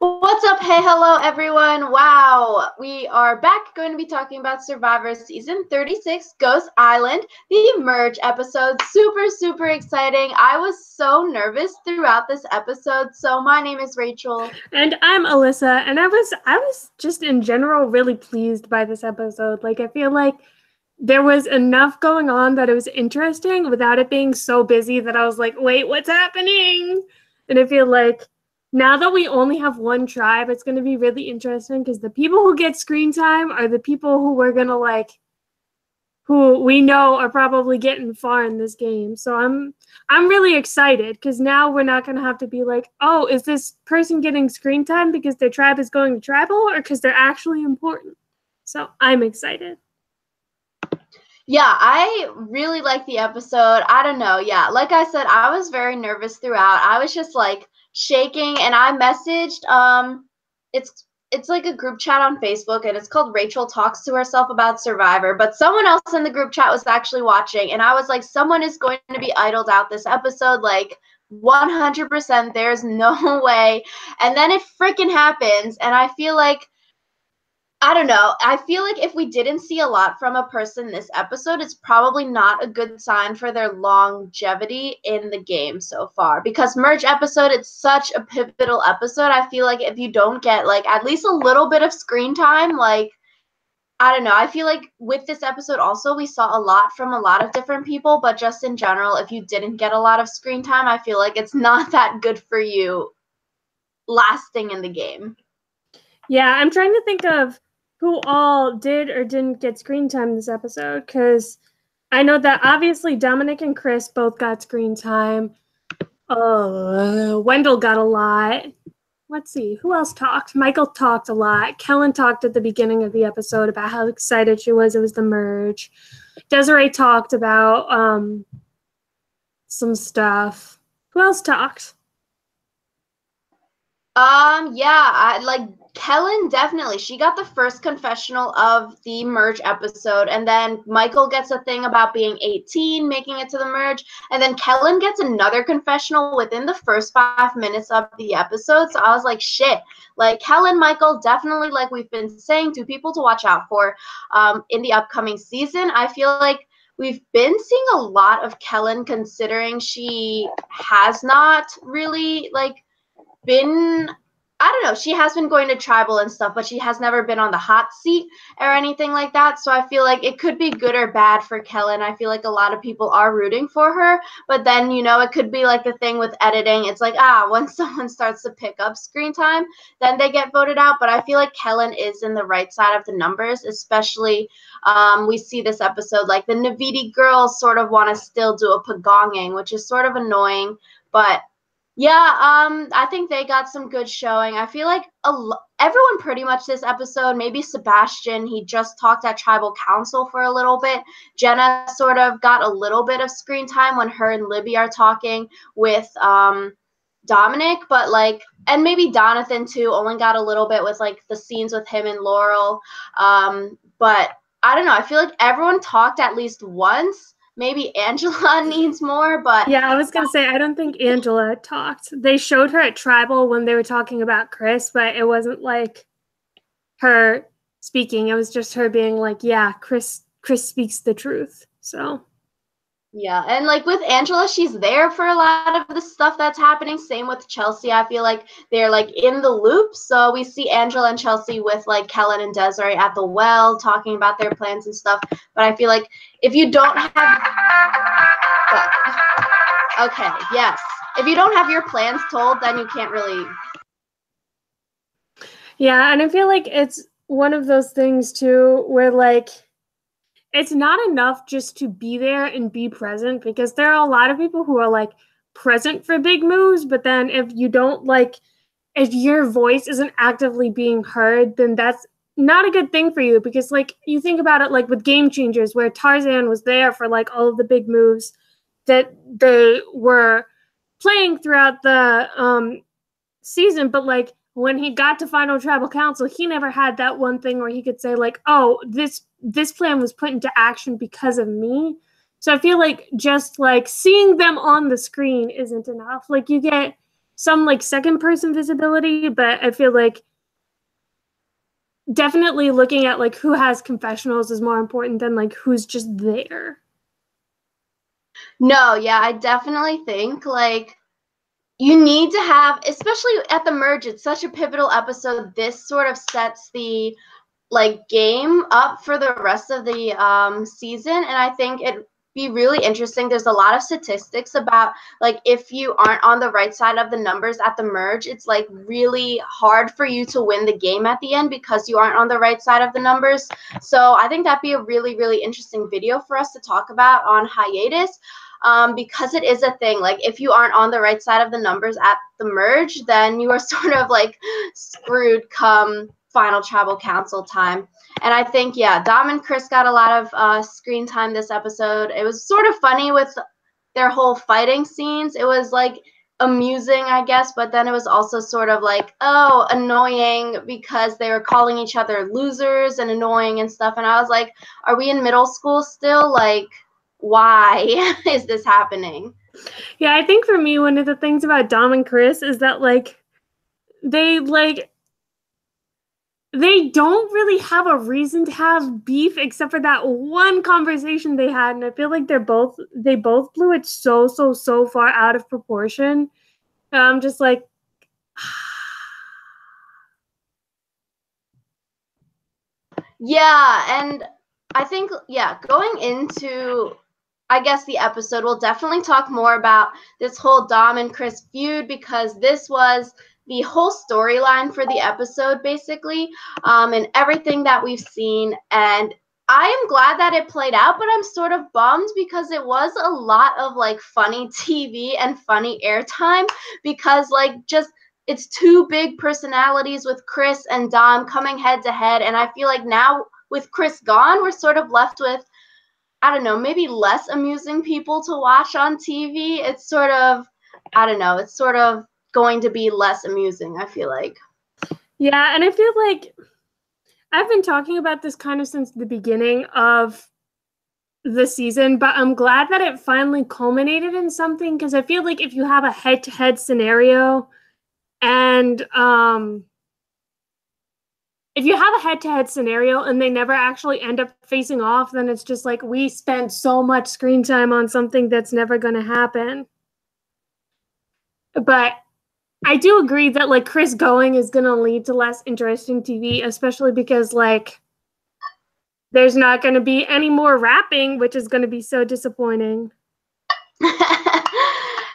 What's up? Hey, hello, everyone. Wow, we are back going to be talking about Survivor Season 36, Ghost Island, the merge episode. Super, super exciting. I was so nervous throughout this episode. So my name is Rachel. And I'm Alyssa, and I was just in general really pleased by this episode. Like, I feel like there was enough going on that it was interesting without it being so busy that I was like, wait, what's happening? And I feel like now that we only have one tribe, it's going to be really interesting because the people who get screen time are the people who we're going to who we know are probably getting far in this game. So I'm really excited because now we're not going to have to be like, oh, is this person getting screen time because their tribe is going to tribal or because they're actually important? So I'm excited. Yeah, I really like the episode. I don't know. Yeah, like I said, I was very nervous throughout. I was just like shaking, and I messaged it's like a group chat on Facebook, and it's called Rachel Talks to Herself About Survivor, but someone else in the group chat was actually watching, and I was like, someone is going to be idled out this episode, like 100%. There's no way. And then it freaking happens, and I feel like I don't know. I feel like if we didn't see a lot from a person this episode, it's probably not a good sign for their longevity in the game so far. Because merge episode, it's such a pivotal episode. I feel like if you don't get like at least a little bit of screen time, like I don't know. I feel like with this episode also we saw a lot from a lot of different people, but just in general, if you didn't get a lot of screen time, I feel like it's not that good for you lasting in the game. Yeah, I'm trying to think of who all did or didn't get screen time this episode, because I know that obviously Dominic and Chris both got screen time. Wendell got a lot. Let's see, who else talked? Michael talked a lot. Kellen talked at the beginning of the episode about how excited she was. It was the merge. Desiree talked about some stuff. Who else talked? Yeah, like Kellen definitely. She got the first confessional of the merge episode, and then Michael gets a thing about being 18, making it to the merge, and then Kellen gets another confessional within the first 5 minutes of the episode. So I was like, shit. Like Kellen, Michael, definitely, like we've been saying, two people to watch out for in the upcoming season. I feel like we've been seeing a lot of Kellen, considering she has not really been, I don't know, she has been going to tribal and stuff, but she has never been on the hot seat or anything like that. So I feel like it could be good or bad for Kellen. I feel like a lot of people are rooting for her, but then, you know, it could be like the thing with editing. It's like, when someone starts to pick up screen time, then they get voted out. But I feel like Kellen is in the right side of the numbers, especially we see this episode, like the Navidi girls sort of want to still do a pagonging, which is sort of annoying, but yeah, I think they got some good showing. I feel like everyone pretty much this episode, maybe Sebastian, he just talked at Tribal Council for a little bit. Jenna sort of got a little bit of screen time when her and Libby are talking with Dominic, but and maybe Donathan too, only got a little bit with the scenes with him and Laurel. But I don't know, I feel like everyone talked at least once. Maybe Angela needs more, but yeah, I was gonna say I don't think Angela talked. They showed her at Tribal when they were talking about Chris, but it wasn't like her speaking. It was just her being like, "Yeah, Chris speaks the truth." So yeah, and with Angela, she's there for a lot of the stuff that's happening. Same with Chelsea. I feel like they're in the loop. So we see Angela and Chelsea with Kellen and Desiree at the well talking about their plans and stuff. But I feel like if you don't have okay, yes. If you don't have your plans told, then you can't really. Yeah, and I feel like it's one of those things too where it's not enough just to be there and be present, because there are a lot of people who are present for big moves, but then if you don't if your voice isn't actively being heard, then that's not a good thing for you, because you think about it with Game Changers, where Tarzan was there for all of the big moves that they were playing throughout the season, but when he got to Final Tribal Council, he never had that one thing where he could say oh, this plan was put into action because of me. So I feel just seeing them on the screen isn't enough. You get some like second person visibility, but I feel like definitely looking at like who has confessionals is more important than like who's just there. No, yeah, I definitely think like you need to have, especially at the merge, it's such a pivotal episode. This sort of sets the like game up for the rest of the season, and I think it'd be really interesting. There's a lot of statistics about like if you aren't on the right side of the numbers at the merge, it's like really hard for you to win the game at the end because you aren't on the right side of the numbers. So I think that'd be a really, really interesting video for us to talk about on hiatus. Because it is a thing. Like if you aren't on the right side of the numbers at the merge, then you are sort of like screwed come final tribal council time. And I think, yeah, Dom and Chris got a lot of screen time this episode. It was sort of funny with their whole fighting scenes. It was like amusing, I guess, but then it was also sort of like, oh, annoying because they were calling each other losers and annoying and stuff. And I was like, are we in middle school still? Like, why is this happening? Yeah, I think for me, one of the things about Dom and Chris is that they don't really have a reason to have beef except for that one conversation they had, and I feel like they both blew it so far out of proportion. I'm just like, yeah, and I think, yeah, going into, I guess, the episode, we'll definitely talk more about this whole Dom and Chris feud because this was the whole storyline for the episode, basically, and everything that we've seen. And I am glad that it played out, but I'm sort of bummed because it was a lot of like funny TV and funny airtime because like just it's two big personalities with Chris and Dom coming head to head. And I feel like now with Chris gone, we're sort of left with, I don't know, maybe less amusing people to watch on TV. It's sort of, I don't know, it's sort of going to be less amusing, I feel like. yeah, and I feel like I've been talking about this kind of since the beginning of the season, but I'm glad that it finally culminated in something because I feel like if you have a head-to-head scenario and if you have a head-to-head scenario and they never actually end up facing off, then it's just like we spent so much screen time on something that's never going to happen. But I do agree that like Chris going is going to lead to less interesting TV, especially because like there's not going to be any more rapping, which is going to be so disappointing.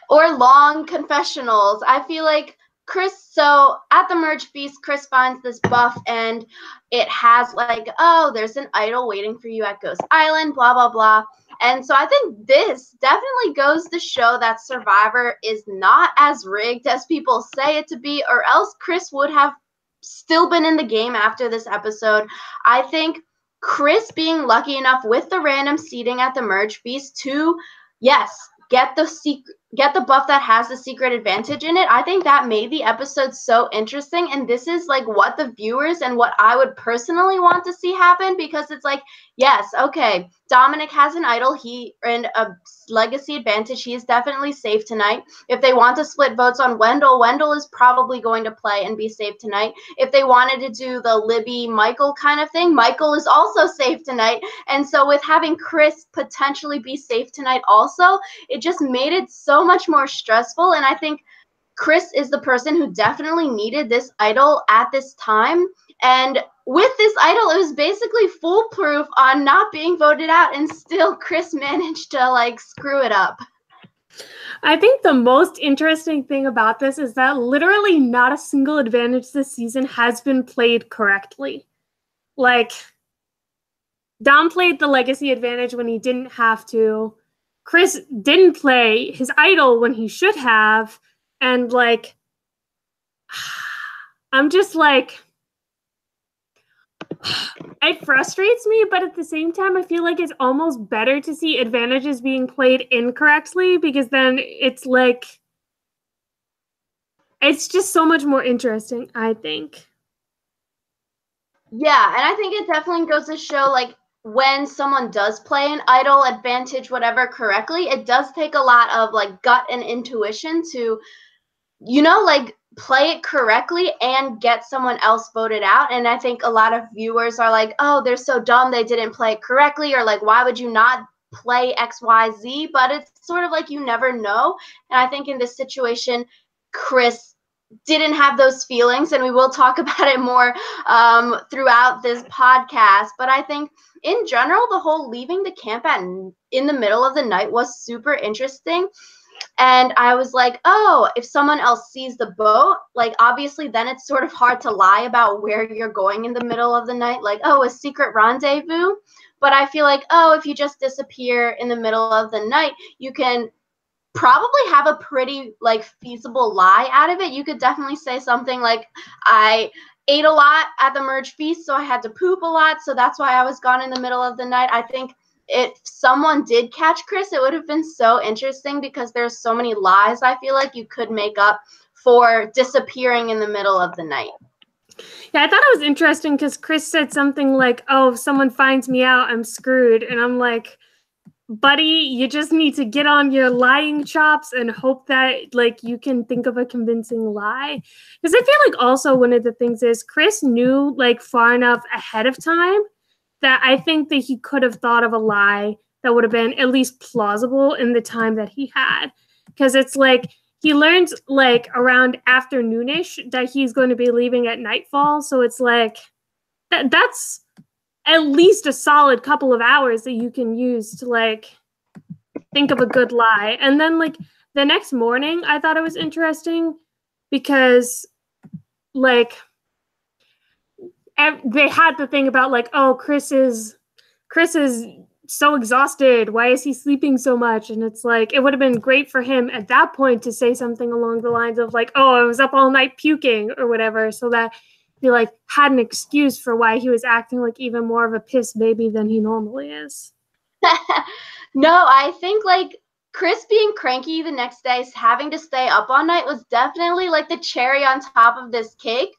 Or long confessionals. I feel like Chris, so at the merge feast, Chris finds this buff and it has like, oh, there's an idol waiting for you at Ghost Island, blah, blah, blah. And so I think this definitely goes to show that Survivor is not as rigged as people say it to be, or else Chris would have still been in the game after this episode. I think Chris being lucky enough with the random seating at the merge feast to, yes, get the buff that has the secret advantage in it. I think that made the episode so interesting, and this is like what the viewers and what I would personally want to see happen because it's like, yes, okay, Dominic has an idol, he and a legacy advantage, he is definitely safe tonight. If they want to split votes on Wendell is probably going to play and be safe tonight. If they wanted to do the Libby Michael kind of thing, Michael is also safe tonight. And so with having Chris potentially be safe tonight also, it just made it so much more stressful. And I think Chris is the person who definitely needed this idol at this time. And with this idol, it was basically foolproof on not being voted out, and still Chris managed to like screw it up. I think the most interesting thing about this is that literally not a single advantage this season has been played correctly. Like, Dom played the legacy advantage when he didn't have to. Chris didn't play his idol when he should have. And like, I'm just like, it frustrates me, but at the same time, I feel like it's almost better to see advantages being played incorrectly because then it's like, it's just so much more interesting, I think. Yeah, and I think it definitely goes to show like when someone does play an idol advantage, whatever, correctly, it does take a lot of like gut and intuition to like play it correctly and get someone else voted out. And I think a lot of viewers are like, oh, they're so dumb, they didn't play it correctly, or like, why would you not play XYZ? But it's sort of like you never know. And I think in this situation, Chris didn't have those feelings, and we will talk about it more throughout this podcast. But I think in general, the whole leaving the camp in the middle of the night was super interesting. And I was like, oh, if someone else sees the boat, like obviously then it's sort of hard to lie about where you're going in the middle of the night. Like, oh, a secret rendezvous. But I feel like, oh, if you just disappear in the middle of the night, you can probably have a pretty like feasible lie out of it. You could definitely say something like, I ate a lot at the merge feast, so I had to poop a lot, so that's why I was gone in the middle of the night. I think if someone did catch Chris, it would have been so interesting because there's so many lies I feel like you could make up for disappearing in the middle of the night. Yeah, I thought it was interesting because Chris said something like, oh, if someone finds me out, I'm screwed. And I'm like, buddy, you just need to get on your lying chops and hope that like you can think of a convincing lie. Because I feel like also one of the things is Chris knew like far enough ahead of time that I think that he could have thought of a lie that would have been at least plausible in the time that he had. Because it's like he learns like around afternoonish that he's going to be leaving at nightfall. So it's like that's at least a solid couple of hours that you can use to like think of a good lie. And then like the next morning, I thought it was interesting because like they had the thing about like, oh, Chris is so exhausted. Why is he sleeping so much? And it's like, it would have been great for him at that point to say something along the lines of like, oh, I was up all night puking or whatever, so that he like had an excuse for why he was acting like even more of a piss baby than he normally is. No, I think like Chris being cranky the next day, having to stay up all night was definitely like the cherry on top of this cake.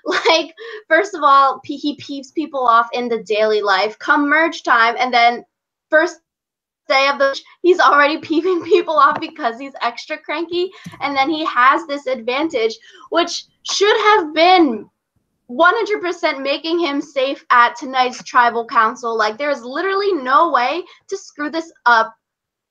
Like, first of all, he peeps people off in the daily life. Come merge time, and then first day of the he's already peeping people off because he's extra cranky, and then he has this advantage, which should have been 100% making him safe at tonight's tribal council. Like, there's literally no way to screw this up.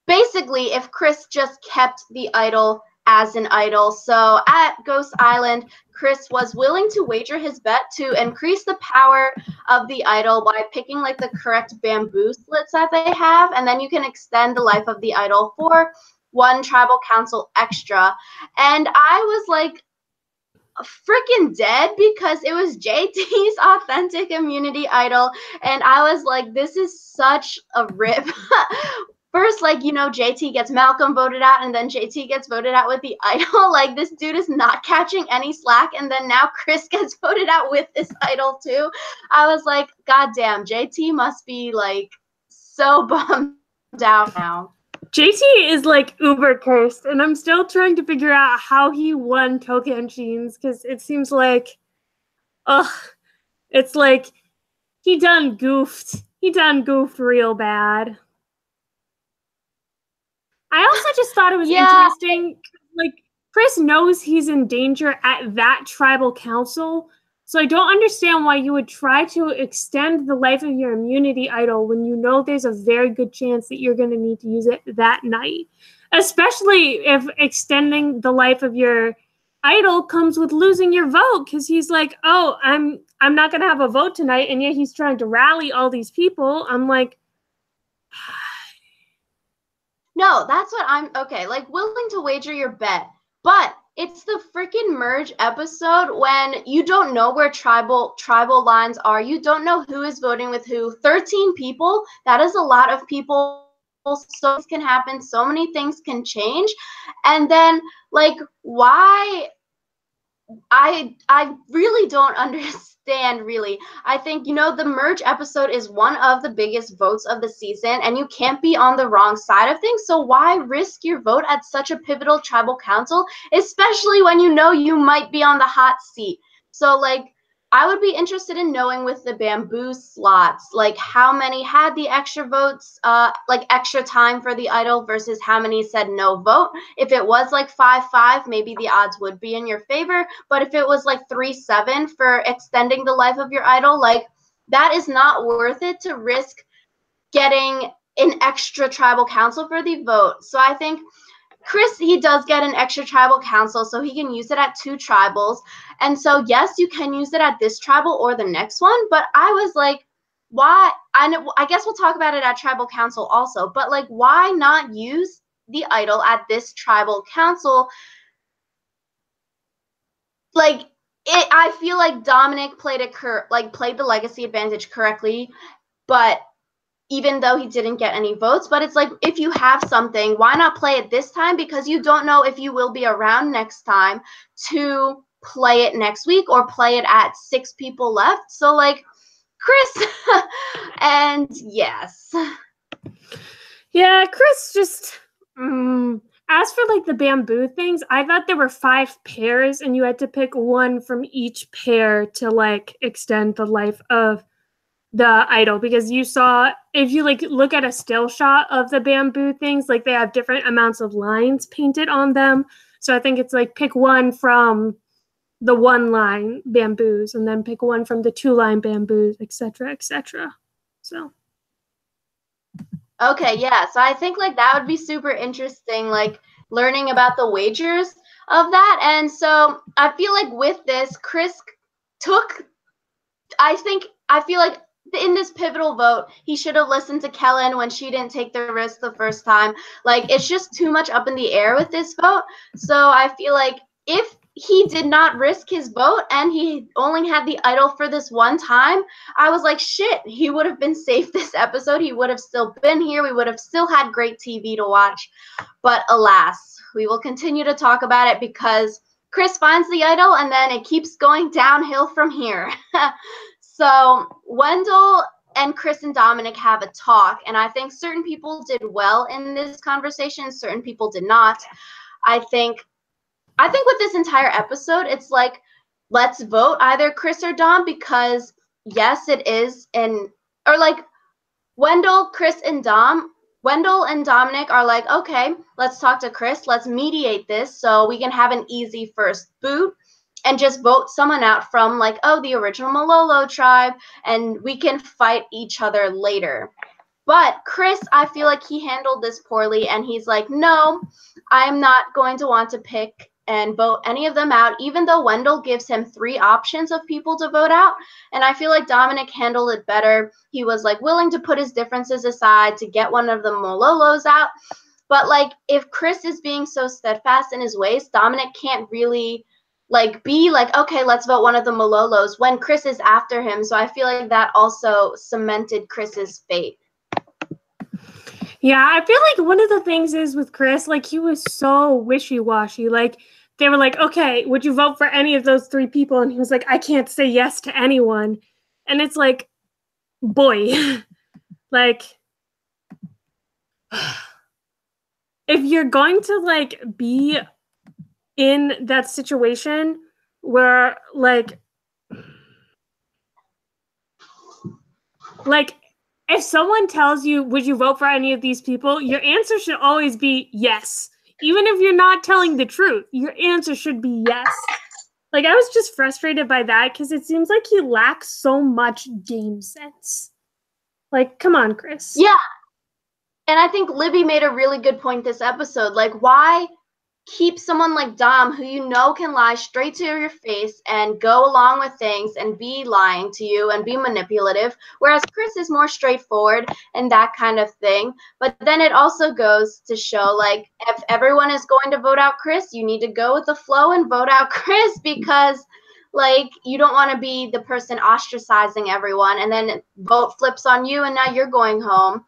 Basically, if Chris just kept the idol as an idol. So at Ghost Island, Chris was willing to wager his bet to increase the power of the idol by picking like the correct bamboo slits that they have, and then you can extend the life of the idol for one tribal council extra. And I was like freaking dead because it was JT's authentic immunity idol, and I was like, this is such a rip. First, like, JT gets Malcolm voted out, and then JT gets voted out with the idol. Like, this dude is not catching any slack, and then now Chris gets voted out with this idol too. I was like, God damn, JT must be like so bummed out now. JT is like uber cursed, and I'm still trying to figure out how he won Tocantins because it seems like, it's like he done goofed. He done goofed real bad. I also just thought it was interesting, like, Chris knows he's in danger at that tribal council, so I don't understand why you would try to extend the life of your immunity idol when you know there's a very good chance that you're going to need to use it that night, especially if extending the life of your idol comes with losing your vote, because he's like, oh, I'm not going to have a vote tonight, and yet he's trying to rally all these people. I'm like... No, that's what I'm okay. Like, willing to wager your bet, but it's the freaking merge episode when you don't know where tribal lines are. You don't know who is voting with who. 13 people. That is a lot of people. So things can happen. So many things can change, and then like, why? I really don't understand, really. I think, the merge episode is one of the biggest votes of the season, and you can't be on the wrong side of things. So why risk your vote at such a pivotal tribal council, especially when you know you might be on the hot seat? So, like, I would be interested in knowing with the bamboo slots, like how many had the extra votes, like extra time for the idol versus how many said no vote. If it was like 5-5, maybe the odds would be in your favor. But if it was like 3-7 for extending the life of your idol, like that is not worth it to risk getting an extra tribal council for the vote. So I think Chris, he does get an extra tribal council, so he can use it at 2 tribals. And so, yes, you can use it at this tribal or the next one. But I was like, why? I guess we'll talk about it at tribal council also. But like, why not use the idol at this tribal council? Like, I feel like Dominic played the legacy advantage correctly, but even though he didn't get any votes. But it's like, if you have something, why not play it this time? Because you don't know if you will be around next time to play it next week or play it at 6 people left. So like, Chris, and yes. Yeah, Chris just, as for like the bamboo things, I thought there were 5 pairs and you had to pick one from each pair to like extend the life of the idol, because you saw, if you like look at a still shot of the bamboo things, like they have different amounts of lines painted on them. So I think it's like pick one from the 1-line bamboos and then pick one from the 2-line bamboos, etc., etc. So okay, yeah, so I think like that would be super interesting, like learning about the wagers of that. And so I feel like with this, Chris took, I feel like in this pivotal vote, he should have listened to Kellen when she didn't take the risk the first time. Like, it's just too much up in the air with this vote. So I feel like if he did not risk his vote and he only had the idol for this one time, I was like, shit, he would have been safe this episode. He would have still been here. We would have still had great TV to watch. But alas, we will continue to talk about it because Chris finds the idol and then it keeps going downhill from here. So Wendell and Chris and Dominic have a talk, and I think certain people did well in this conversation, certain people did not. I think with this entire episode, it's like, let's vote either Chris or Dom, because yes, it is, or like Wendell and Dominic are like, okay, let's talk to Chris, let's mediate this so we can have an easy first boot and just vote someone out from like, oh, the original Malolo tribe, and we can fight each other later. But Chris, I feel like he handled this poorly, and he's like, no, I'm not going to want to pick and vote any of them out, even though Wendell gives him 3 options of people to vote out. And I feel like Dominic handled it better. He was like willing to put his differences aside to get one of the Malolos out. But like, if Chris is being so steadfast in his ways, Dominic can't really like be like, okay, let's vote one of the Malolos when Chris is after him. So I feel like that also cemented Chris's fate. Yeah, I feel like one of the things is with Chris, like he was so wishy-washy. Like they were like, okay, would you vote for any of those 3 people? And he was like, I can't say yes to anyone. And it's like, boy, like if you're going to like be in that situation where like if someone tells you, would you vote for any of these people? Your answer should always be yes. Even if you're not telling the truth, your answer should be yes. Like, I was just frustrated by that because it seems like he lacks so much game sense. Like, come on, Chris. Yeah. And I think Libby made a really good point this episode. Like, why keep someone like Dom, who you know can lie straight to your face and go along with things and be lying to you and be manipulative, whereas Chris is more straightforward and that kind of thing. But then it also goes to show, like, if everyone is going to vote out Chris, you need to go with the flow and vote out Chris, because like, you don't want to be the person ostracizing everyone and then vote flips on you and now you're going home.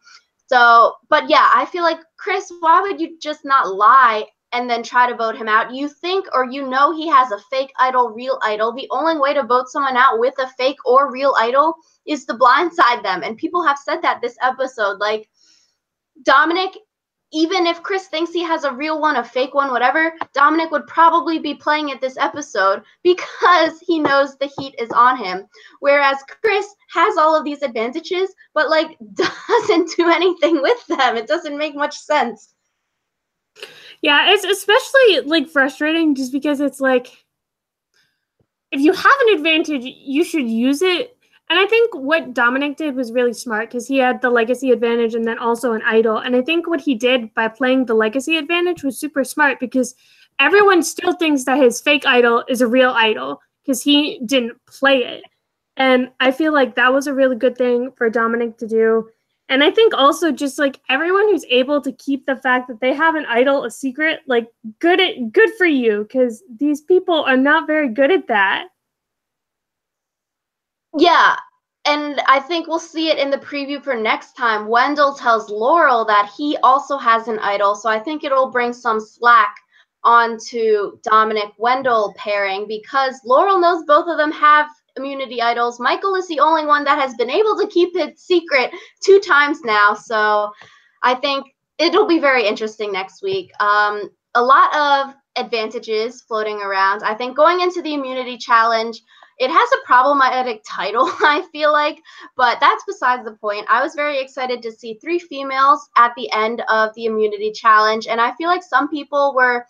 So, but yeah, I feel like, Chris, why would you just not lie and then try to vote him out? You think, or you know, he has a fake idol, real idol. The only way to vote someone out with a fake or real idol is to blindside them. And people have said that this episode. Like, Dominic even if Chris thinks he has a real one, a fake one, whatever, Dominic would probably be playing it this episode because he knows the heat is on him. Whereas Chris has all of these advantages, but like doesn't do anything with them. It doesn't make much sense. Yeah, it's especially like frustrating just because it's like, if you have an advantage, you should use it. And I think what Dominic did was really smart because he had the legacy advantage and then also an idol. And I think what he did by playing the legacy advantage was super smart because everyone still thinks that his fake idol is a real idol because he didn't play it. And I feel like that was a really good thing for Dominic to do. And I think also just like everyone who's able to keep the fact that they have an idol a secret, like good for you, because these people are not very good at that. Yeah, and I think we'll see it in the preview for next time. Wendell tells Laurel that he also has an idol, so I think it'll bring some slack onto Dominic-Wendell pairing because Laurel knows both of them have immunity idols. Michael is the only one that has been able to keep it secret 2 times now, so I think it'll be very interesting next week. A lot of advantages floating around. I think going into the immunity challenge, it has a problematic title, I feel like, but that's besides the point. I was very excited to see 3 females at the end of the immunity challenge, and I feel like some people were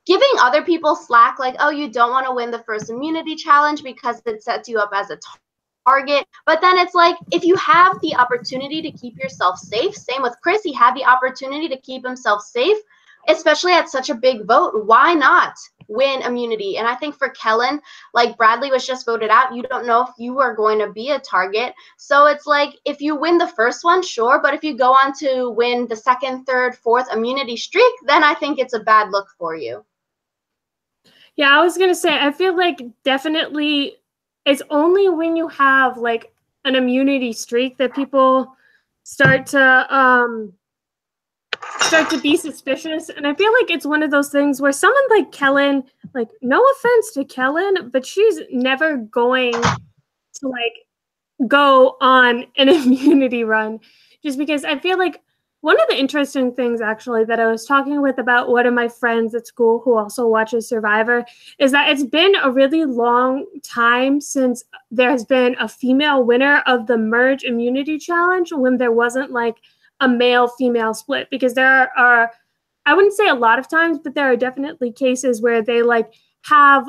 giving other people slack, like, oh, you don't want to win the first immunity challenge because it sets you up as a target. But then it's like, if you have the opportunity to keep yourself safe, same with Chris, he had the opportunity to keep himself safe, especially at such a big vote. Why not win immunity? And I think for Kellen, like Bradley was just voted out, you don't know if you are going to be a target. So it's like, if you win the first one, sure, but if you go on to win the second, third, fourth immunity streak, then I think it's a bad look for you. Yeah, I was going to say, I feel like definitely it's only when you have like an immunity streak that people start to be suspicious. And I feel like it's one of those things where someone like Kellen, like, no offense to Kellen, but she's never going to like go on an immunity run just because I feel like one of the interesting things actually that I was talking with about one of my friends at school who also watches Survivor is that it's been a really long time since there has been a female winner of the Merge Immunity Challenge when there wasn't like a male-female split, because there are, I wouldn't say a lot of times, but there are definitely cases where they like have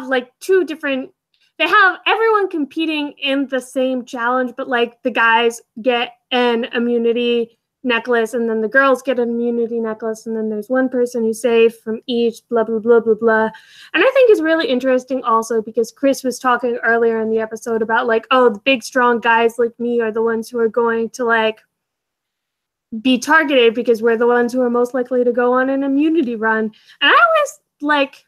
like 2 different, they have everyone competing in the same challenge, but like the guys get an immunity necklace and then the girls get an immunity necklace, and then there's one person who's safe from each, blah, blah, blah, blah, blah. And I think it's really interesting also because Chris was talking earlier in the episode about like, oh, the big, strong guys like me are the ones who are going to like be targeted because we're the ones who are most likely to go on an immunity run. And I always like,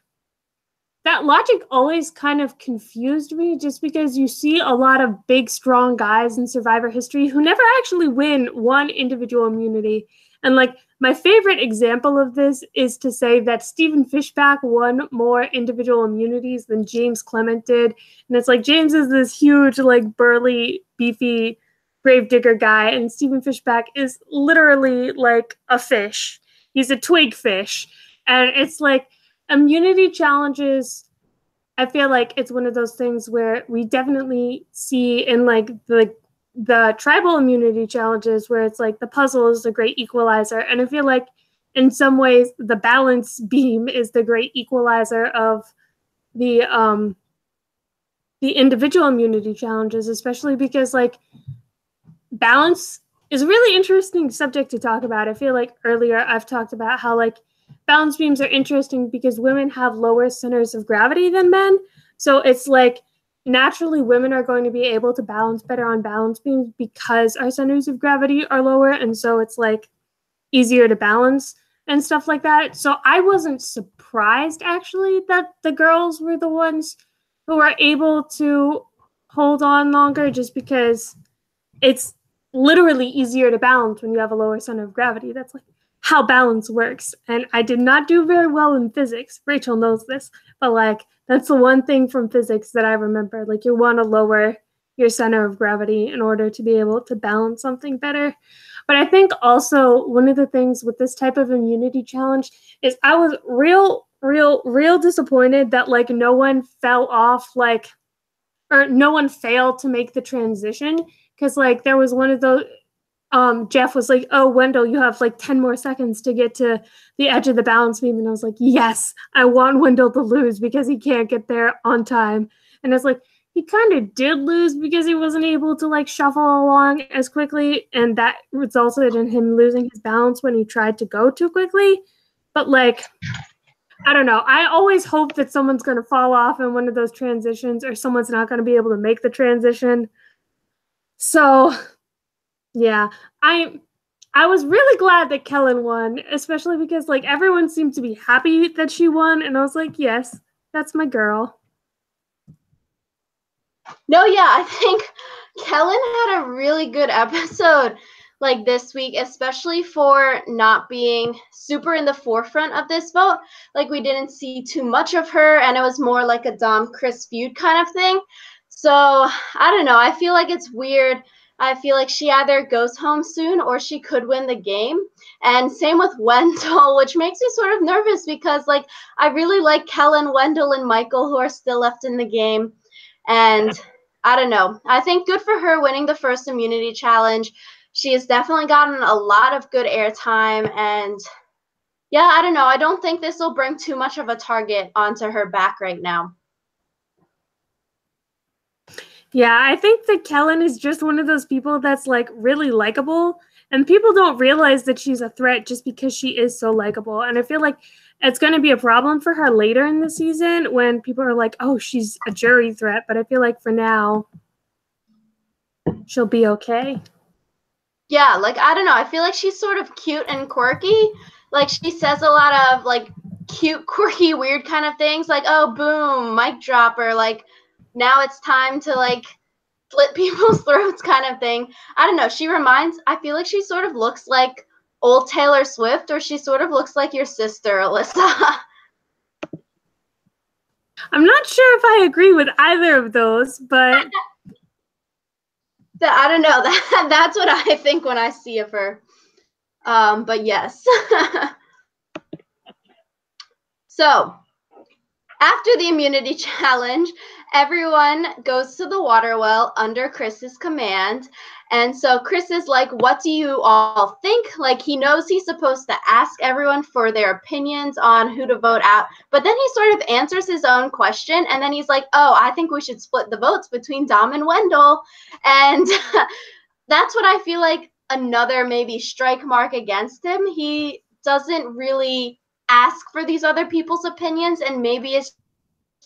that logic always kind of confused me just because you see a lot of big, strong guys in Survivor history who never actually win one individual immunity. And like my favorite example of this is to say that Stephen Fishbach won more individual immunities than James Clement did. And it's like James is this huge, like burly, beefy gravedigger guy, and Stephen Fishbach is literally like a fish. He's a twig fish. And it's like, immunity challenges, I feel like it's one of those things where we definitely see in like the tribal immunity challenges where it's like the puzzle is the great equalizer. And I feel like in some ways the balance beam is the great equalizer of the individual immunity challenges, especially because like balance is a really interesting subject to talk about. I feel like earlier I've talked about how like balance beams are interesting because women have lower centers of gravity than men. So it's like naturally women are going to be able to balance better on balance beams because our centers of gravity are lower. And so it's like easier to balance and stuff like that. So I wasn't surprised actually that the girls were the ones who were able to hold on longer, just because it's literally easier to balance when you have a lower center of gravity. That's like how balance works. And I did not do very well in physics. Rachel knows this, but like that's the one thing from physics that I remember. Like you want to lower your center of gravity in order to be able to balance something better. But I think also one of the things with this type of immunity challenge is I was real disappointed that like no one fell off like or no one failed to make the transition because like there was one of those Jeff was like, oh, Wendell, you have like 10 more seconds to get to the edge of the balance beam. And I was like, yes, I want Wendell to lose because he can't get there on time. And it's like, he kind of did lose because he wasn't able to like shuffle along as quickly. And that resulted in him losing his balance when he tried to go too quickly. But like, I don't know. I always hope that someone's going to fall off in one of those transitions or someone's not going to be able to make the transition. So yeah, I was really glad that Kellen won, especially because like everyone seemed to be happy that she won, and I was like, yes, that's my girl. No, yeah, I think Kellen had a really good episode like this week, especially for not being super in the forefront of this vote. Like we didn't see too much of her, and it was more like a Dom Chris feud kind of thing. So I don't know. I feel like it's weird. I feel like she either goes home soon or she could win the game. And same with Wendell, which makes me sort of nervous because like I really like Kellen, Wendell, and Michael who are still left in the game. And I don't know. I think good for her winning the first immunity challenge. She has definitely gotten a lot of good airtime. And yeah, I don't know. I don't think this will bring too much of a target onto her back right now. Yeah, I think that Kellen is just one of those people that's like really likable, and people don't realize that she's a threat just because she is so likable. And I feel like it's going to be a problem for her later in the season when people are like, oh, she's a jury threat. But I feel like for now, she'll be okay. Yeah, like, I don't know. I feel like she's sort of cute and quirky. Like, she says a lot of, like, cute, quirky, weird kind of things. Like, oh, boom, mic drop, or, like, now it's time to, like, slit people's throats kind of thing. I don't know. I feel like she sort of looks like old Taylor Swift, or she sort of looks like your sister, Alyssa. I'm not sure if I agree with either of those, but I don't know. That's what I think when I see of her. But yes. So, after the immunity challenge, everyone goes to the water well under Chris's command. And so Chris is like, what do you all think? Like, he knows he's supposed to ask everyone for their opinions on who to vote out. But then he sort of answers his own question. And then he's like, oh, I think we should split the votes between Dom and Wendell. And that's what I feel like another maybe strike mark against him. He doesn't really ask for these other people's opinions, and maybe it's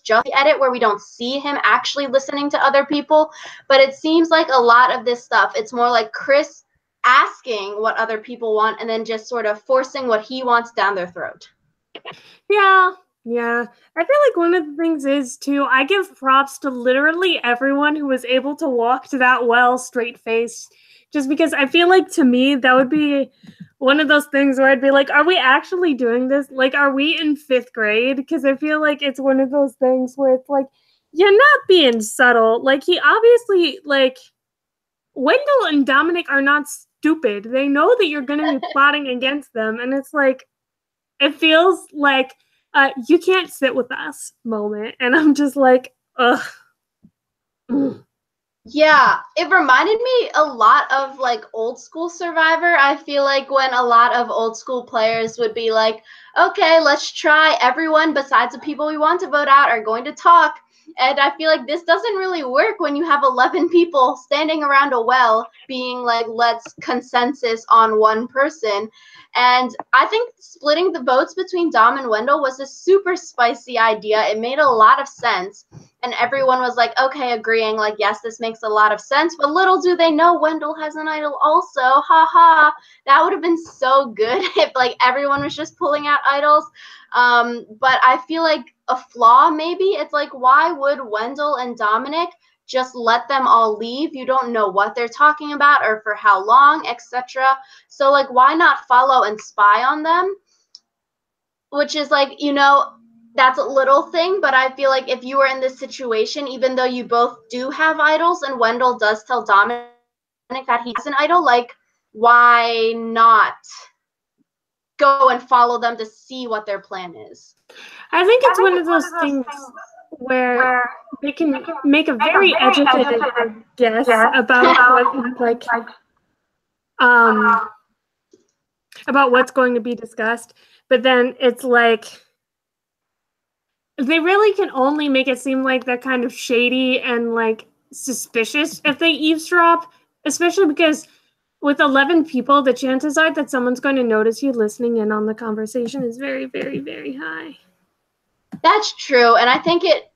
just the edit where we don't see him actually listening to other people. But it seems like a lot of this stuff, it's more like Chris asking what other people want and then just sort of forcing what he wants down their throat. Yeah. I feel like one of the things is, too, I give props to literally everyone who was able to walk to that well straight-faced, just because I feel like, to me, that would be one of those things where I'd be like, are we actually doing this? Like, are we in 5th grade? Because I feel like it's one of those things where it's like, you're not being subtle. Like, he obviously, like, Wendell and Dominic are not stupid. They know that you're going to be plotting against them. And it's like, it feels like you can't sit with us moment. And I'm just like, ugh. Yeah, it reminded me a lot of like old school Survivor. I feel like when a lot of old school players would be like, okay, let's try, everyone besides the people we want to vote out are going to talk. And I feel like this doesn't really work when you have 11 people standing around a well being like, let's consensus on one person. And I think splitting the votes between Dom and Wendell was a super spicy idea. It made a lot of sense. And everyone was like, okay, agreeing, like, yes, this makes a lot of sense. But little do they know Wendell has an idol also. Ha ha. That would have been so good if, like, everyone was just pulling out idols. But I feel like a flaw, maybe, it's like, why would Wendell and Dominic just let them all leave? You don't know what they're talking about or for how long, etc. So, like, why not follow and spy on them? Which is, like, you know, that's a little thing, but I feel like if you were in this situation, even though you both do have idols and Wendell does tell Dominic that he has an idol, like, why not go and follow them to see what their plan is? I think it's one of those things where they can make a very educated guess about what, like, about what's going to be discussed, but then it's like they really can only make it seem like they're kind of shady and like suspicious if they eavesdrop, especially because with 11 people, the chances are that someone's going to notice you listening in on the conversation is very, very, very high. That's true. And I think it,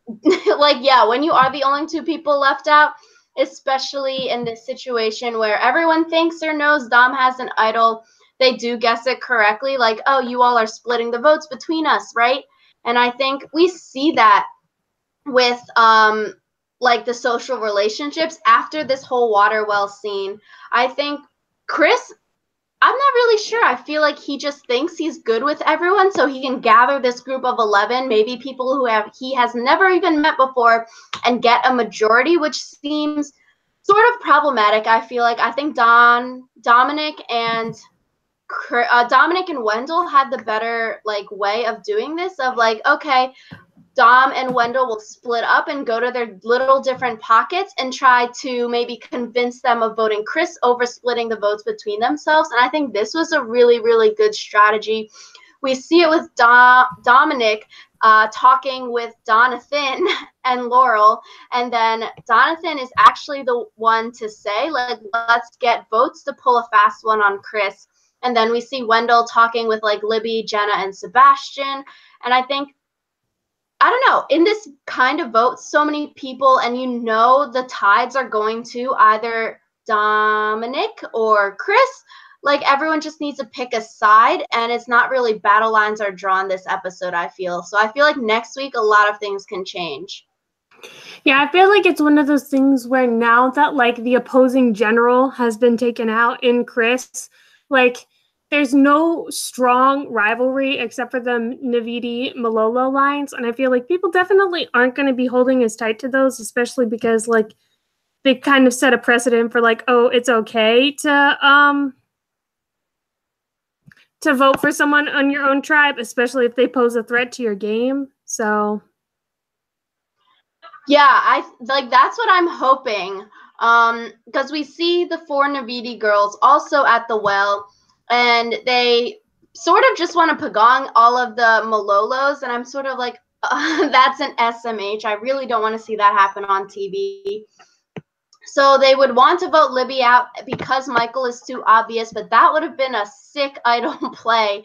like, yeah, when you are the only two people left out, especially in this situation where everyone thinks or knows Dom has an idol, they do guess it correctly. Like, oh, you all are splitting the votes between us, right? And I think we see that with, like, the social relationships after this whole water well scene. I think Chris, I'm not really sure. I feel like he just thinks he's good with everyone, so he can gather this group of 11, maybe people who he has never even met before, and get a majority, which seems sort of problematic. I feel like I think Dominic and Wendell had the better like way of doing this. Of like, okay, Dom and Wendell will split up and go to their little different pockets and try to maybe convince them of voting Chris over splitting the votes between themselves. And I think this was a really, really good strategy. We see it with Dominic talking with Donathan and Laurel. And then Donathan is actually the one to say, like, let's get votes to pull a fast one on Chris. And then we see Wendell talking with like Libby, Jenna, and Sebastian. And I think, I don't know, in this kind of vote, so many people, and you know the tides are going to either Dominic or Chris. Like, everyone just needs to pick a side, and it's not really battle lines are drawn this episode, I feel. So I feel like next week a lot of things can change. Yeah, I feel like it's one of those things where now that like the opposing general has been taken out in Chris, like there's no strong rivalry except for the Navidi Malolo lines. And I feel like people definitely aren't going to be holding as tight to those, especially because like they kind of set a precedent for like, oh, it's okay to vote for someone on your own tribe, especially if they pose a threat to your game. So yeah, that's what I'm hoping. Because we see the 4 Navidi girls also at the well, and they sort of just want to pagong all of the Malolos, and I'm sort of like, that's an SMH. I really don't want to see that happen on TV. So they would want to vote Libby out because Michael is too obvious, but that would have been a sick idol play.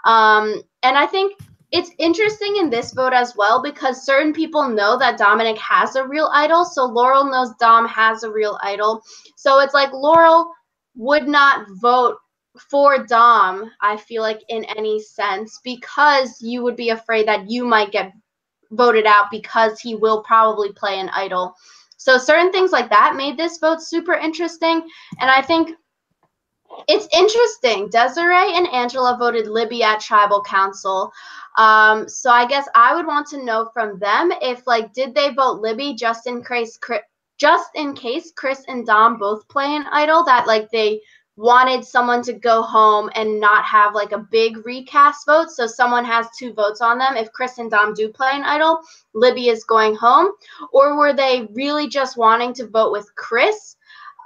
And I think it's interesting in this vote as well because certain people know that Dominic has a real idol. So Laurel knows Dom has a real idol. So it's like Laurel would not vote for Dom, I feel like, in any sense, because you would be afraid that you might get voted out because he will probably play an idol. So certain things like that made this vote super interesting. And I think it's interesting. Desiree and Angela voted Libby at Tribal Council. So I guess I would want to know from them if, like, did they vote Libby just in case Chris and Dom both play an idol, that, like, they wanted someone to go home and not have, like, a big recast vote. So someone has 2 votes on them. If Chris and Dom do play an idol, Libby is going home. Or were they really just wanting to vote with Chris?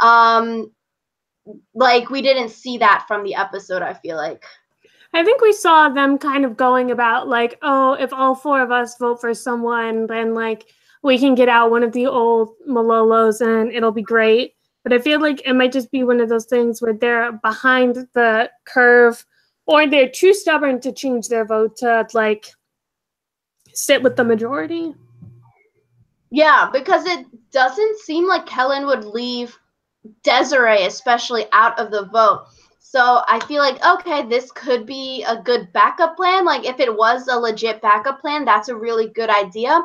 Like, we didn't see that from the episode, I feel like. I think we saw them kind of going about like, oh, if all 4 of us vote for someone, then like we can get out one of the old Malolos and it'll be great. But I feel like it might just be one of those things where they're behind the curve or they're too stubborn to change their vote to like sit with the majority. Yeah, because it doesn't seem like Kellen would leave Desiree especially out of the vote. So I feel like, okay, this could be a good backup plan. Like, if it was a legit backup plan, that's a really good idea.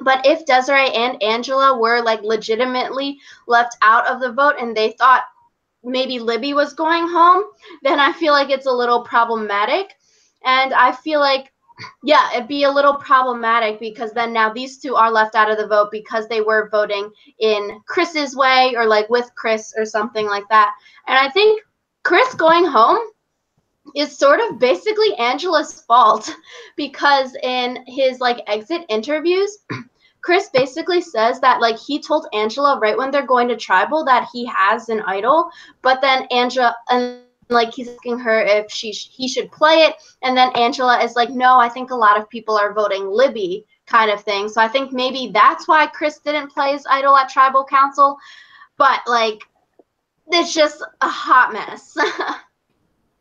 But if Desiree and Angela were, like, legitimately left out of the vote and they thought maybe Libby was going home, then I feel like it's a little problematic. And I feel like, yeah, it'd be a little problematic because then now these 2 are left out of the vote because they were voting in Chris's way or, like, with Chris or something like that. And I think Chris going home is sort of basically Angela's fault because in his like exit interviews, Chris basically says that like he told Angela right when they're going to tribal that he has an idol, but then Angela and like he's asking her if he should play it, and then Angela is like, no, I think a lot of people are voting Libby kind of thing. So I think maybe that's why Chris didn't play his idol at tribal council, but like it's just a hot mess.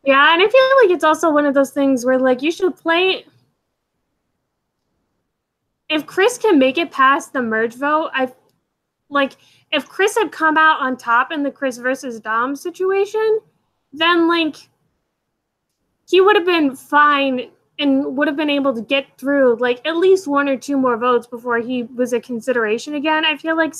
Yeah, and I feel like it's also one of those things where like you should play. If Chris can make it past the merge vote, if Chris had come out on top in the Chris versus Dom situation, then like he would have been fine and would have been able to get through like at least 1 or 2 more votes before he was a consideration again. I feel like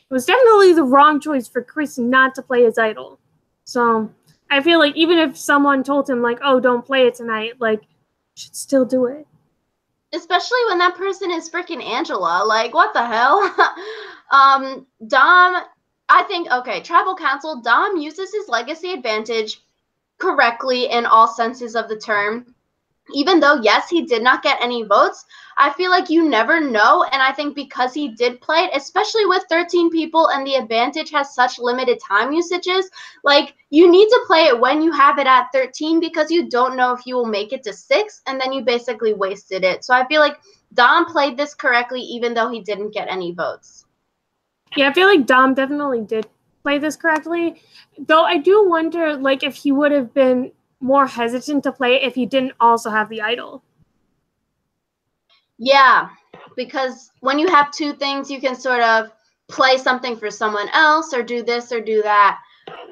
it was definitely the wrong choice for Chris not to play his idol. So I feel like even if someone told him like, oh, don't play it tonight, like you should still do it. Especially when that person is freaking Angela. Like, what the hell? Dom, I think, okay, tribal council, Dom uses his legacy advantage correctly in all senses of the term. Even though, yes, he did not get any votes, I feel like you never know. And I think because he did play it, especially with 13 people and the advantage has such limited time usages, like you need to play it when you have it at 13 because you don't know if you will make it to 6 and then you basically wasted it. So I feel like Dom played this correctly even though he didn't get any votes. Yeah, I feel like Dom definitely did play this correctly. Though I do wonder like if he would have been more hesitant to play it if he didn't also have the idol. Yeah, because when you have 2 things, you can sort of play something for someone else or do this or do that.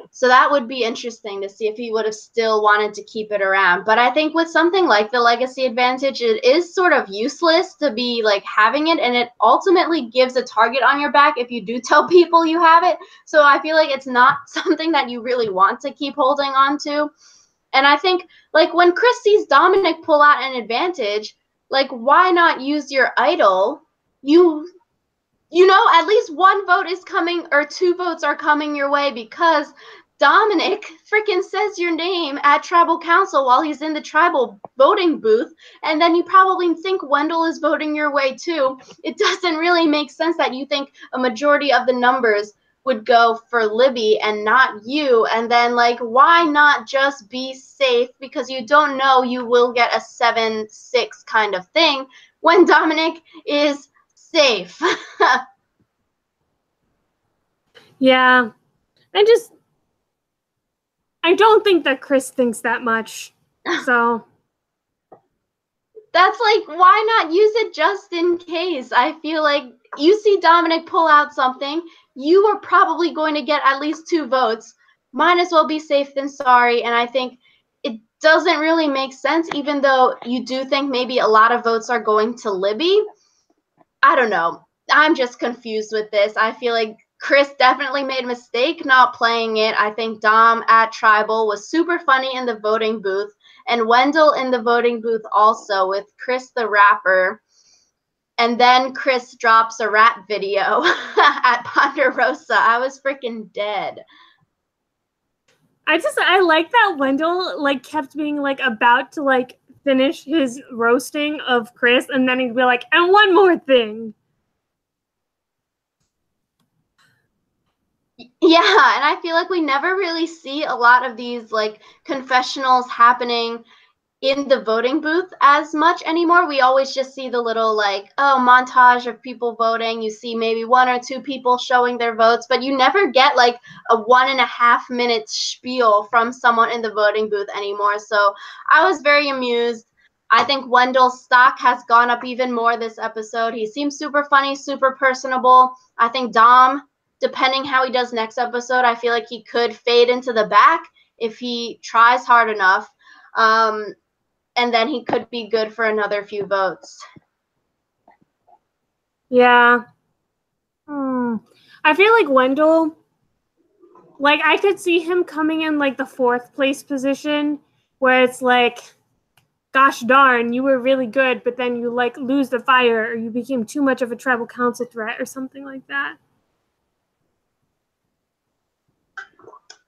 So that would be interesting to see if he would have still wanted to keep it around. But I think with something like the legacy advantage, it is sort of useless to be like having it, and it ultimately gives a target on your back if you do tell people you have it. So I feel like it's not something that you really want to keep holding on to. And I think like when Chris sees Dominic pull out an advantage, like why not use your idol? You know, at least 1 vote is coming or 2 votes are coming your way because Dominic freaking says your name at tribal council while he's in the tribal voting booth, and then you probably think Wendell is voting your way too. It doesn't really make sense that you think a majority of the numbers would go for Libby and not you, and then like why not just be safe because you don't know you will get a 7-6 kind of thing when Dominic is safe. Yeah. I don't think that Chris thinks that much. So that's like, why not use it just in case? I feel like you see Dominic pull out something, you are probably going to get at least 2 votes. Might as well be safe than sorry. And I think it doesn't really make sense, even though you do think maybe a lot of votes are going to Libby. I don't know. I'm just confused with this. I feel like Chris definitely made a mistake not playing it. I think Dom at Tribal was super funny in the voting booth, and Wendell in the voting booth also with Chris the rapper. And then Chris drops a rap video at Ponderosa. I was freaking dead. I like that Wendell like kept being like about to like finish his roasting of Chris, and then he'd be like, and one more thing. Yeah, and I feel like we never really see a lot of these like confessionals happening in the voting booth as much anymore. We always just see the little like, oh, montage of people voting. You see maybe 1 or 2 people showing their votes, but you never get like a 1.5 minute spiel from someone in the voting booth anymore. So I was very amused. I think Wendell's stock has gone up even more this episode. He seems super funny, super personable. I think Dom, depending how he does next episode, I feel like he could fade into the back if he tries hard enough. And then he could be good for another few votes. Yeah. I feel like Wendell, like I could see him coming in like the 4th place position where it's like, gosh darn, you were really good, but then you like lose the fire or you became too much of a tribal council threat or something like that.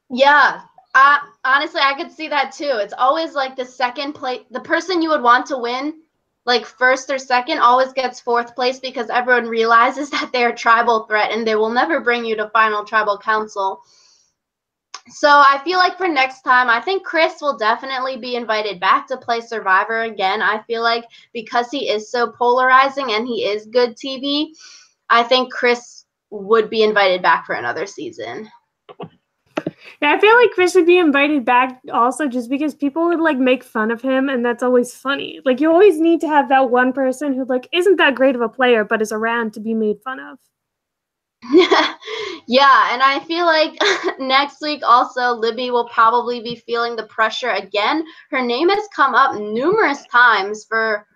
Yeah, Honestly, I could see that too. It's always like the second place, the person you would want to win, like first or second, always gets fourth place because everyone realizes that they're a tribal threat and they will never bring you to final tribal council. So I feel like for next time, I think Chris will definitely be invited back to play Survivor again. I feel like because he is so polarizing and he is good TV, I think Chris would be invited back for another season. Yeah, I feel like Chris would be invited back also just because people would like make fun of him, and that's always funny. Like you always need to have that one person who like isn't that great of a player but is around to be made fun of. Yeah, and I feel like next week also Libby will probably be feeling the pressure again. Her name has come up numerous times for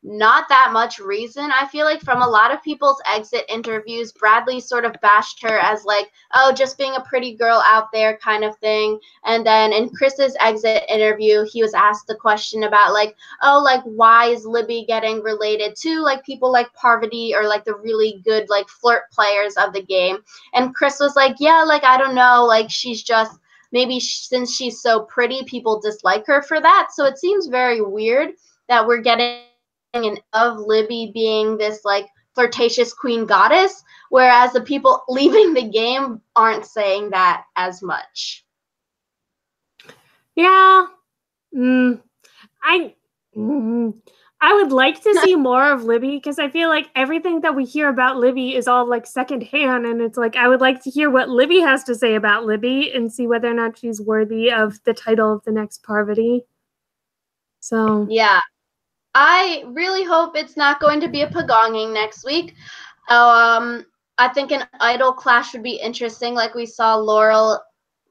not that much reason. I feel like from a lot of people's exit interviews, Bradley sort of bashed her as like, oh, just being a pretty girl out there kind of thing. And then in Chris's exit interview, he was asked the question about like, oh, like why is Libby getting related to like people like Parvati or like the really good like flirt players of the game? And Chris was like, yeah, like I don't know, like she's just maybe since she's so pretty, people dislike her for that. So it seems very weird that we're getting of Libby being this like flirtatious queen goddess, whereas the people leaving the game aren't saying that as much. Yeah. I would like to see more of Libby because I feel like everything that we hear about Libby is all like secondhand, and it's like I would like to hear what Libby has to say about Libby and see whether or not she's worthy of the title of the next Parvati. So yeah, I really hope it's not going to be a pagonging next week. I think an idol clash would be interesting. Like we saw Laurel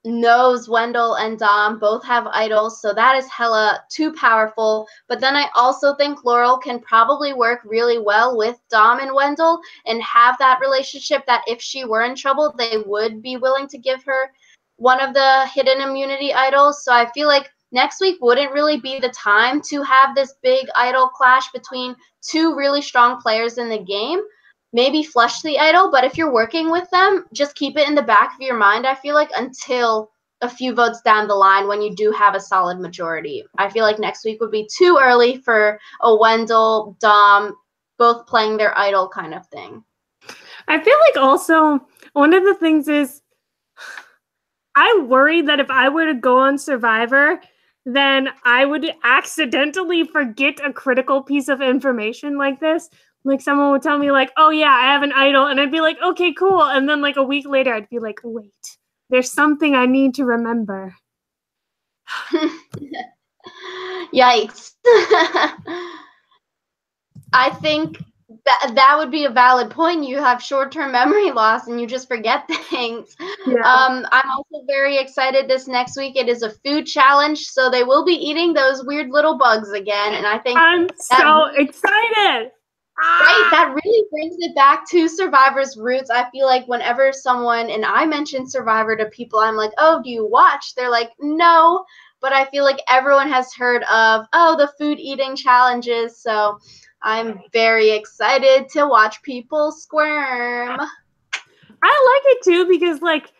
knows Wendell and Dom both have idols, so that is hella too powerful. But then I also think Laurel can probably work really well with Dom and Wendell and have that relationship that if she were in trouble, they would be willing to give her one of the hidden immunity idols. So I feel like next week wouldn't really be the time to have this big idol clash between two really strong players in the game. Maybe flush the idol, but if you're working with them, just keep it in the back of your mind, I feel like, until a few votes down the line when you do have a solid majority. I feel like next week would be too early for a Wendell, Dom, both playing their idol kind of thing. I feel like also one of the things is I worry that if I were to go on Survivor, then I would accidentally forget a critical piece of information like this. Like someone would tell me like, oh yeah, I have an idol. And I'd be like, okay, cool. And then like a week later, I'd be like, wait, there's something I need to remember. Yikes. I think that would be a valid point. You have short-term memory loss and you just forget things. Yeah. I'm also very excited this next week. It is a food challenge, so they will be eating those weird little bugs again. And I think I'm so excited. Right, that really brings it back to Survivor's roots. I feel like whenever someone, and I mention Survivor to people, I'm like, oh, do you watch? They're like, no. But I feel like everyone has heard of, oh, the food eating challenges. So I'm very excited to watch people squirm. I like it too because, like,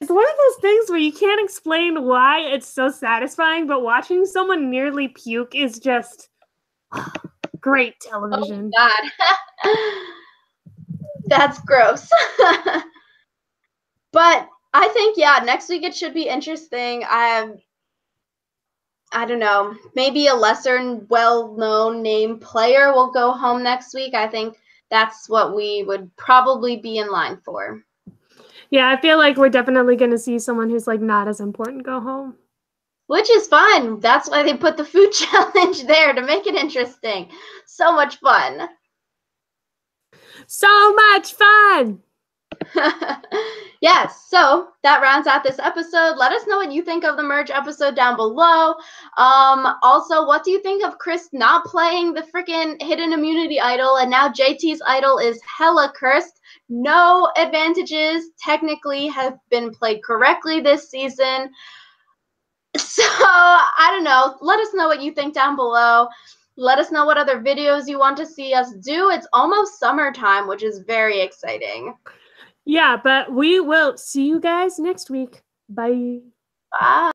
it's one of those things where you can't explain why it's so satisfying, but watching someone nearly puke is just great television. Oh, God. That's gross. But I think, yeah, next week it should be interesting. I don't know, maybe a lesser well-known name player will go home next week. I think that's what we would probably be in line for. Yeah, I feel like we're definitely going to see someone who's like not as important go home. Which is fun. That's why they put the food challenge there, to make it interesting. So much fun. So much fun. Yes, so that rounds out this episode. Let us know what you think of the merge episode down below. Also, what do you think of Chris not playing the freaking hidden immunity idol, and now JT's idol is hella cursed? No advantages technically have been played correctly this season. So, I don't know. Let us know what you think down below. Let us know what other videos you want to see us do. It's almost summertime, which is very exciting. Yeah, but we will see you guys next week. Bye. Bye.